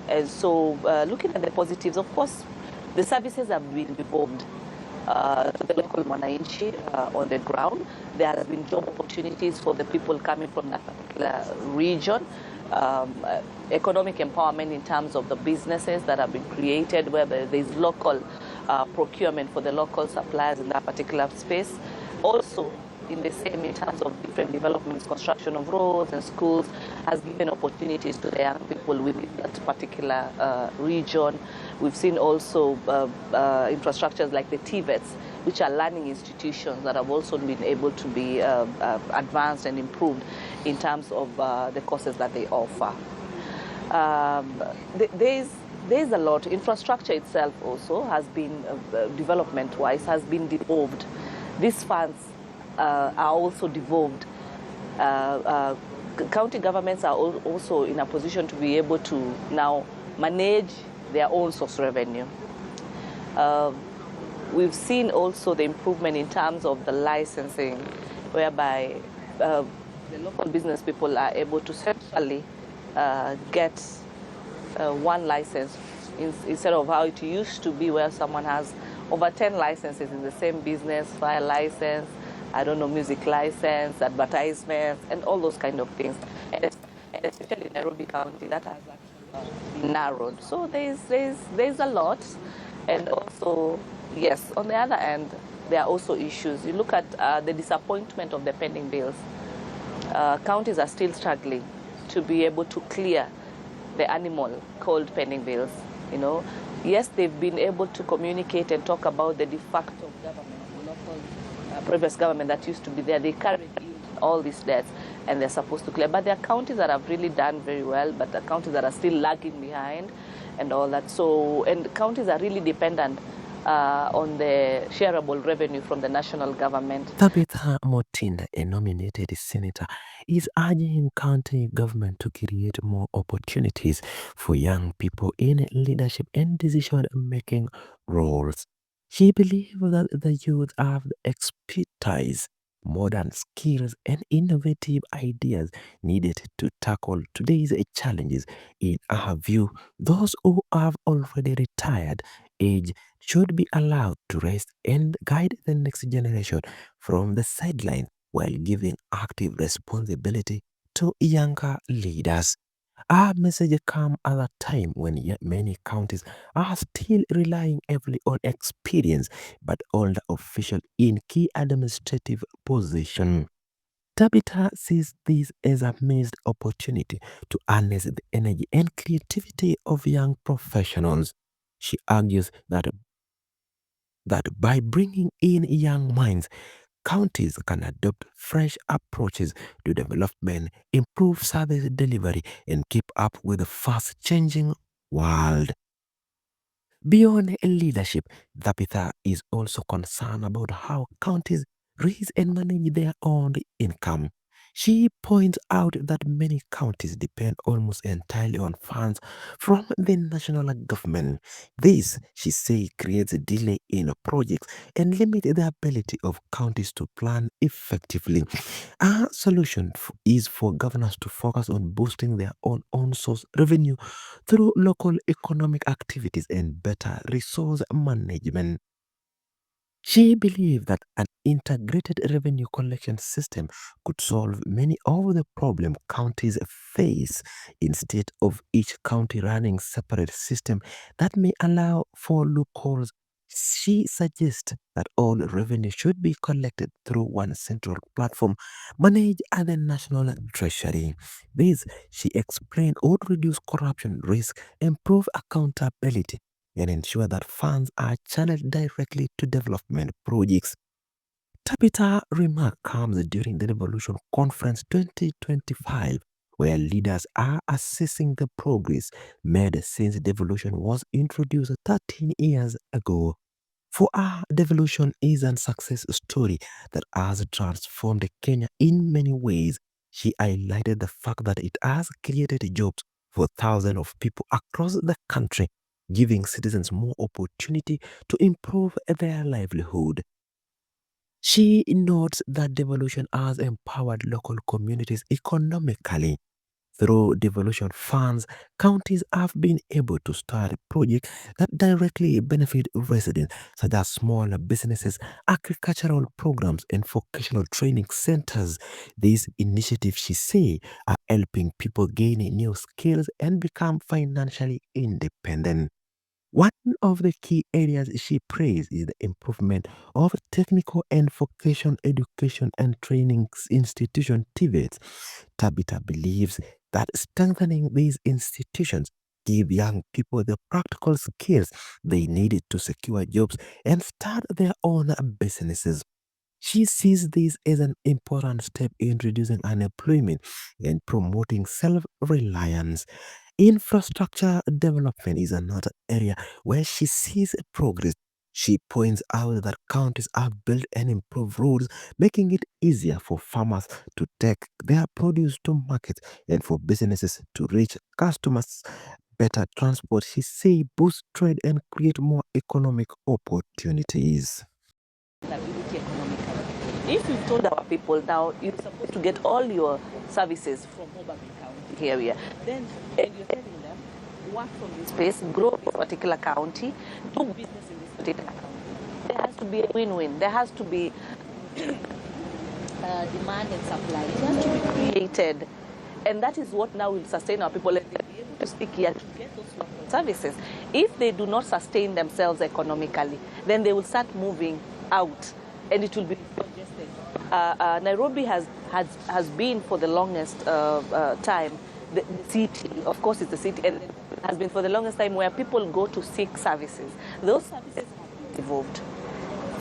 And so looking at the positives, of course, the services have been devolved to the local Mwananchi on the ground. There has been job opportunities for the people coming from that particular region. Economic empowerment in terms of the businesses that have been created, where there's local procurement for the local suppliers in that particular space. Also, in the same in terms of different developments, construction of roads and schools has given opportunities to the young people within that particular region. We've seen also infrastructures like the TVETs, which are learning institutions that have also been able to be advanced and improved in terms of the courses that they offer. There's a lot. Infrastructure itself also has been, development-wise, has been devolved. These funds are also devolved. County governments are also in a position to be able to now manage their own source revenue. We've seen also the improvement in terms of the licensing, whereby the local business people are able to centrally get one license instead of how it used to be, where someone has over 10 licenses in the same business, fire license, I don't know, music license, advertisements, and all those kind of things. And especially in Nairobi County, that has actually been narrowed. So there's a lot. And also, yes, on the other end, there are also issues. You look at the disappointment of the pending bills. Counties are still struggling to be able to clear the animal called pending bills. You know, yes, they've been able to communicate and talk about the de facto government, the local previous government that used to be there. They carried all these debts and they're supposed to clear. But there are counties that have really done very well, but there are counties that are still lagging behind and all that. So, and counties are really dependent on the shareable revenue from the national government. Tabitha Mutinda, a nominated senator, is urging county government to create more opportunities for young people in leadership and decision-making roles. She believes that the youth have the expertise, modern skills, and innovative ideas needed to tackle today's challenges. In her view, those who have already retired age should be allowed to rest and guide the next generation from the sideline while giving active responsibility to younger leaders. Our message comes at a time when many counties are still relying heavily on experience but older officials in key administrative positions. Tabitha sees this as a missed opportunity to harness the energy and creativity of young professionals. She argues that by bringing in young minds, counties can adopt fresh approaches to development, improve service delivery, and keep up with the fast changing world. Beyond leadership, Tabitha is also concerned about how counties raise and manage their own income. She points out that many counties depend almost entirely on funds from the national government. This, she says, creates a delay in projects and limits the ability of counties to plan effectively. Our solution is for governors to focus on boosting their own source revenue through local economic activities and better resource management. She believed that an integrated revenue collection system could solve many of the problems counties face instead of each county running separate system that may allow for loopholes. She suggests that all revenue should be collected through one central platform managed at the National Treasury. This, she explained, would reduce corruption risk, improve accountability, and ensure that funds are channeled directly to development projects. Tabitha remark comes during the Revolution Conference 2025, where leaders are assessing the progress made since devolution was introduced 13 years ago. For her, devolution is a success story that has transformed Kenya in many ways. She highlighted the fact that it has created jobs for thousands of people across the country, giving citizens more opportunity to improve their livelihood. She notes that devolution has empowered local communities economically. Through devolution funds, counties have been able to start projects that directly benefit residents, such as small businesses, agricultural programs, and vocational training centers. These initiatives, she says, are helping people gain new skills and become financially independent. One of the key areas she praised is the improvement of technical and vocational education and training institution TVETs. Tabitha believes that strengthening these institutions give young people the practical skills they needed to secure jobs and start their own businesses. She sees this as an important step in reducing unemployment and promoting self-reliance. Infrastructure development is another area where she sees progress. She points out that counties have built and improved roads, making it easier for farmers to take their produce to market and for businesses to reach customers. Better transport, she says, boosts trade and create more economic opportunities. Stability economically. If you've told our people now you're supposed to get all your services from Hobart County area, then and you're telling them work from this place, grow in this particular county, do business in this particular county. There has to be a win-win. There has to be demand and supply. It has to be created, and that is what now will sustain our people, and they'll be able to stick here to get those local services. If they do not sustain themselves economically, then they will start moving out, and it will be congested. Nairobi has been for the longest time the city. Of course, it's the city, and has been for the longest time where people go to seek services. Those services have been devolved.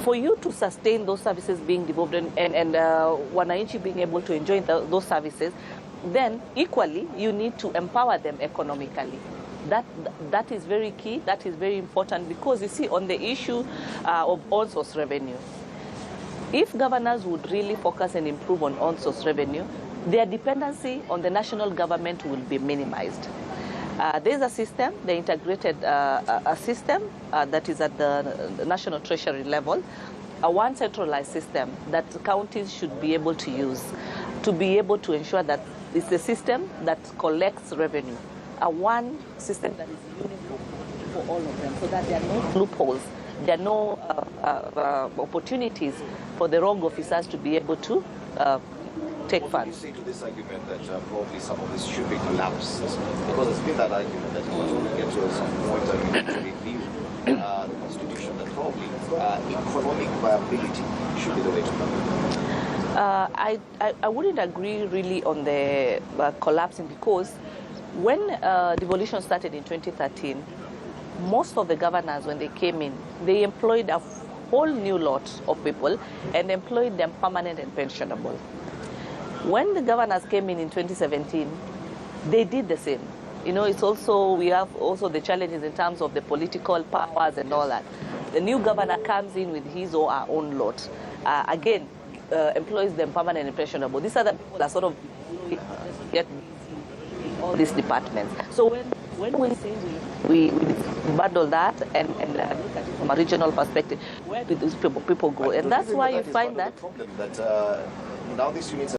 For you to sustain those services being devolved and wananchi being able to enjoy those services, then equally you need to empower them economically. That is very key. That is very important, because you see, on the issue of on-source revenue, if governors would really focus and improve on on-source revenue, their dependency on the national government will be minimized. There's a system, the integrated a system that is at the national treasury level, one centralized system that counties should be able to use to be able to ensure that it's a system that collects revenue. One system that is uniform for all of them, so that there are no loopholes, there are no opportunities for the wrong officers to be able to take funds. What do you say to this argument that probably some of this should be collapsed? Because it's been that argument that once we get to some point that we need to review the Constitution, that probably economic viability should be the way to go. I wouldn't agree really on the collapsing, because when devolution started in 2013, most of the governors, when they came in, they employed a whole new lot of people and employed them permanent and pensionable. When the governors came in 2017, they did the same. You know, it's also, we have also the challenges in terms of the political powers and all that. The new governor comes in with his or her own lot. Again, employs them permanent and pensionable. These other people are sort of get all these departments. So when we say we bundle that and look at it from a regional perspective, where do these people go? And that's why you find that now these units